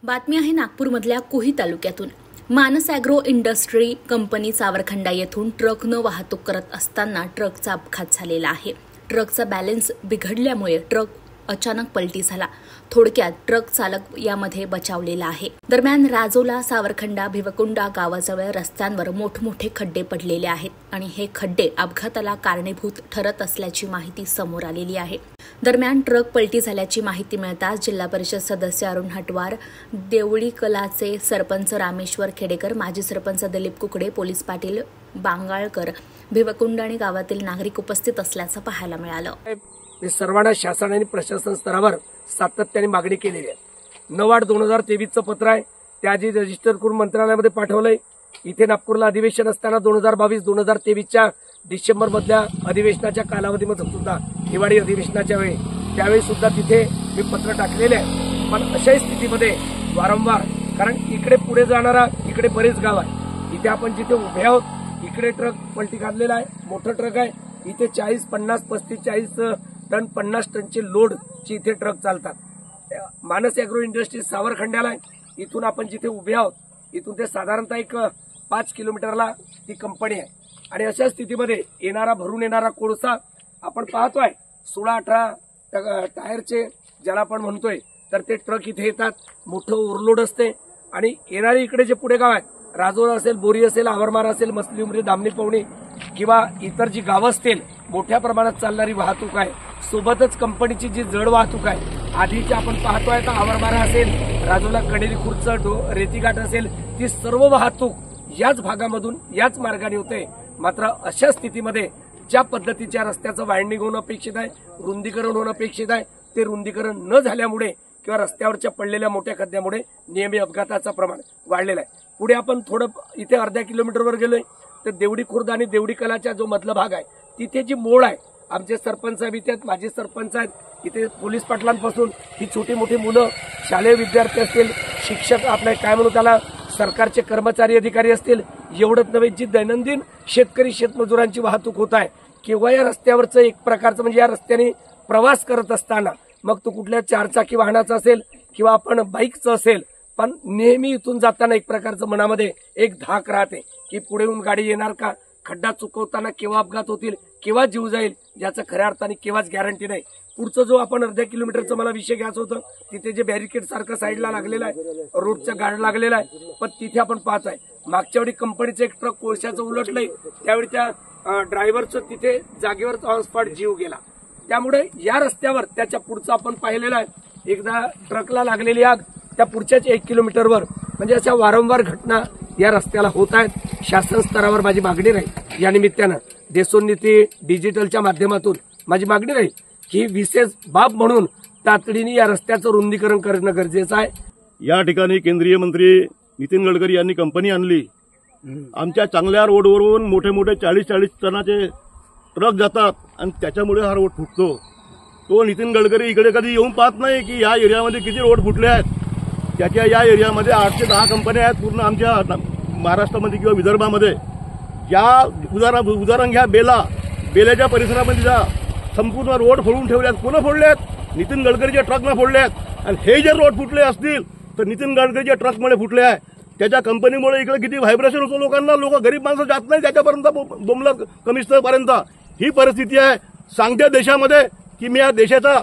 बातमी आहे नागपूरमधल्या कुही तालुक्यातून। मानस ॲग्रो इंडस्ट्री कंपनी सावरखंडा येथून ट्रकनं वाहतूक करत असताना ट्रकचा अपघात झालेला आहे। ट्रकचा बॅलन्स बिघडल्यामुळे ट्रक अचानक पलटी झाला। थोडक्यात ट्रक चालक यामध्ये बचावलेला आहे। दरम्यान राजोला सावरखंडा भिवकुंडा गावाजवळ रस्त्यांवर मोठमोठे खड्डे पडलेले आहेत आणि हे खड्डे अपघाताला कारणीभूत ठरत असल्याची माहिती समोर आलेली आहे। दरम्यान ट्रक पलटी झाल्याची माहिती मिळताच जिल्हा परिषद सदस्य अरुण हटवार, देवळी कलाचे सरपंच रामेश्वर खेडेकर, माजी सरपंच दिलीप कुकडे, पोलीस पाटील बांगाळकर, भिवकुंडा आणि गावातील नागरिक उपस्थित असल्याचं पाहायला मिळालं। सर्वांना शासन आणि प्रशासन स्तरावर सातत्याने मागणी केलेली आहे। 9/8/2023 पत्र आहे, ते आधी रजिस्टर करून मंत्रालयामध्ये पाठवलंय। इथे नागपूरला अधिवेशन असताना 2022-2023 डिसेंबर मधल्या अधिवेशनाच्या कालावधीमध्ये सुद्धा हिवाळी अधिवेशनाच्या वेळी त्यावेळी सुद्धा तिथे मी पत्र टाकलेले आहे। पण अशाही स्थितीमध्ये वारंवार, कारण इकडे पुढे जाणारा इकडे बरेच गाव आहे, इथे आपण जिथे उभे आहोत इकडे ट्रक पलटी काढलेला आहे, मोठा ट्रक आहे, इथे 40, 50, 35, 40 टन 50 टनचे लोडची इथे ट्रक चालतात। मानस ॲग्रो इंडस्ट्री सावरखंड्याला आहे, इथून आपण जिथे उभे आहोत इथून ते साधारणतः एक 5 किलोमीटरला ती कंपनी आहे। आणि अशा स्थितीमध्ये भरून येणारा कोळसा आपण पाहतोय, 16-18 टायरचे ज्याला आपण म्हणतोय, तर ते ट्रक इथे येतात, मोठं ओव्हरलोड असते। आणि येणारे इकडे जे पुढे गाव आहेत, राजोरा असेल, बोरी असेल, आवरमारा असेल, मसली उमरी, दामणी पवणी किंवा इतर जी गावं असतील, मोठ्या प्रमाणात चालणारी वाहतूक आहे। सोबतच कंपनीची जी जड वाहतूक आहे, आधीची आपण पाहतोय तर आवरमारा असेल, राजोला कडेरी खुर्च, रेतीघाट असेल, ती सर्व वाहतूक याच भागामधून याच मार्गाने होते। मात्र अशा स्थितीमध्ये ज्या पद्धतीच्या रस्त्याचं वायंडिंग होणं अपेक्षित आहे, रुंदीकरण होणं अपेक्षित आहे, ते रुंदीकरण न झाल्यामुळे किंवा रस्त्यावरच्या पडलेल्या मोठ्या खड्ड्यामुळे नेहमी अपघाताचं प्रमाण वाढलेलं आहे। पुढे आपण थोडं इथे अर्ध्या किलोमीटरवर गेलोय तर देवडी खुर्द आणि देवडी कलाचा जो मधला भाग आहे, तिथे जी मोळ आहे, आमचे सरपंच साहेब इथे आहेत, माजी सरपंच आहेत, इथे पोलीस पाटलांपासून ही छोटी मोठी मुलं, शालेय विद्यार्थी असतील, शिक्षक, आपले काय म्हणू त्याला, सरकारचे कर्मचारी अधिकारी असतील, एवढंच नव्हे जी दैनंदिन शेतकरी शेतमजुरांची वाहतूक होत आहे किंवा या रस्त्यावरचं एक प्रकारचं म्हणजे या रस्त्याने प्रवास करत असताना मग तो कुठल्या 4 चाकी वाहनाचा असेल किंवा आपण बाईकचं असेल, पण नेहमी इथून जाताना एक प्रकारचं मनामध्ये एक धाक राहते की पुढे येऊन गाडी येणार का, खड्डा चुकवताना केव्हा अपघात होतील, केव्हा जीव जाईल, याचं खऱ्या अर्थाने केव्हाच गॅरंटी नाही। पुढचं जो आपण अर्ध्या किलोमीटरचा मला विषय घ्यायचा होतं, तिथे जे बॅरिकेड सारखं साईडला लागलेलं आहे, रोडच्या गार्ड लागलेला आहे, पण तिथे आपण पाहत आहे मागच्या वेळी कंपनीचं एक ट्रक कोळशाचं उलटलंय, त्यावेळी त्या ड्रायव्हरचं तिथे जागेवर ऑन स्पॉट जीव गेला। त्यामुळे या रस्त्यावर त्याच्या पुढचं आपण पाहिलेलं आहे, एकदा ट्रकला लागलेली आग त्या पुढच्याच 1 किलोमीटरवर, म्हणजे अशा वारंवार घटना या रस्त्याला होत आहेत। शासन स्तरावर माझी मागणी राहील, या निमित्तानं देशोन्नती डिजिटलच्या माध्यमातून माझी मागणी राहील की विशेष बाब म्हणून तातडीने या रस्त्याचं रुंदीकरण करणं गरजेचं आहे। या ठिकाणी केंद्रीय मंत्री नितीन गडकरी यांनी कंपनी आणली। आमच्या चांगल्या रोडवरून मोठे मोठे 40-40 टनाचे ट्रक जातात आणि त्याच्यामुळे हा रोड फुटतो। तो नितीन गडकरी इकडे कधी येऊन पाहत नाही की या एरियामध्ये किती रोड फुटले आहेत। त्याच्या या एरियामध्ये 8 ते 10 कंपन्या आहेत पूर्ण आमच्या महाराष्ट्रामध्ये किंवा विदर्भामध्ये। या उदाहरण घ्या, बेलाच्या परिसरामध्ये जा, संपूर्ण रोड फोडून ठेवल्यात। कोण फोडले आहेत? नितीन गडकरीच्या ट्रकनं फोडले आहेत। आणि हे जे रोड फुटले असतील तर नितीन गडकरीच्या ट्रकमुळे फुटले आहे। त्याच्या कंपनीमुळे इकडे किती व्हायब्रेशन होतो लोकांना, लोक गरीब माणसं जात नाही त्याच्यापर्यंत, बोंबला कमिशनरपर्यंत। ही परिस्थिती आहे सांगत्या देशामध्ये की मी या देशाचा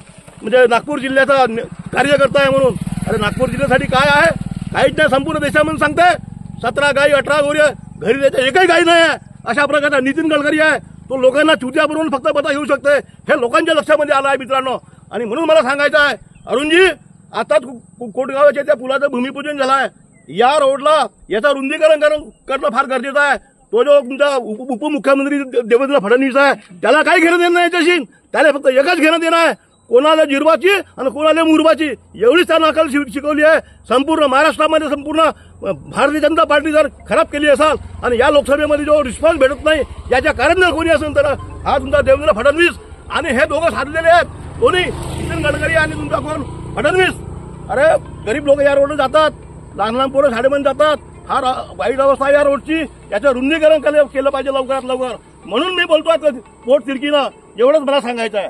म्हणजे नागपूर जिल्ह्याचा कार्यकर्ता आहे म्हणून। अरे नागपूर जिल्ह्यासाठी काय आहे? काहीच नाही, संपूर्ण देशामध्ये सांगताय 17 गाई 18 गोऱ्या, घरी त्याच्या एकही गाई नाही आहे। अशा प्रकारचा नितीन गडकरी आहे, तो लोकांना चुत्या बनवून फक्त पता घेऊ शकते, हे लोकांच्या लक्षामध्ये आलं आहे मित्रांनो। आणि म्हणून मला सांगायचं आहे, अरुणजी, आता कोटगावाच्या त्या पुलाचं भूमिपूजन झालं आहे, या रोडला याचा रुंदीकरण करणं फार गरजेचं आहे। तो जो तुमचा उपमुख्यमंत्री देवेंद्र फडणवीस आहे, त्याला काही घेणं देणं नाही याच्याशी, त्याला फक्त एकच घेणं देणं आहे, कोणाला जिरवाची आणि कोणाला मुरबाची, एवढीच त्यांना अकल शिकवली आहे। संपूर्ण महाराष्ट्रामध्ये संपूर्ण भारतीय जनता पार्टी जर खराब केली असाल आणि या लोकसभेमध्ये जो रिस्पॉन्स भेटत नाही याच्या कारण जर कोणी असेल तर हा तुमचा देवेंद्र फडणवीस आणि हे दोघं साधलेले आहेत, कोणी नितीन गडकरी आणि तुमचा कोण फडणवीस। अरे गरीब लोक या रोडवर जातात, लहान लहान पोरं शाळेमध्ये जातात, फार वाईट अवस्था या रोडची, याचं रुंदीकरण केलं पाहिजे लवकरात लवकर। म्हणून मी बोलतोय पोट तिरकीनं, एवढंच मला सांगायचं आहे।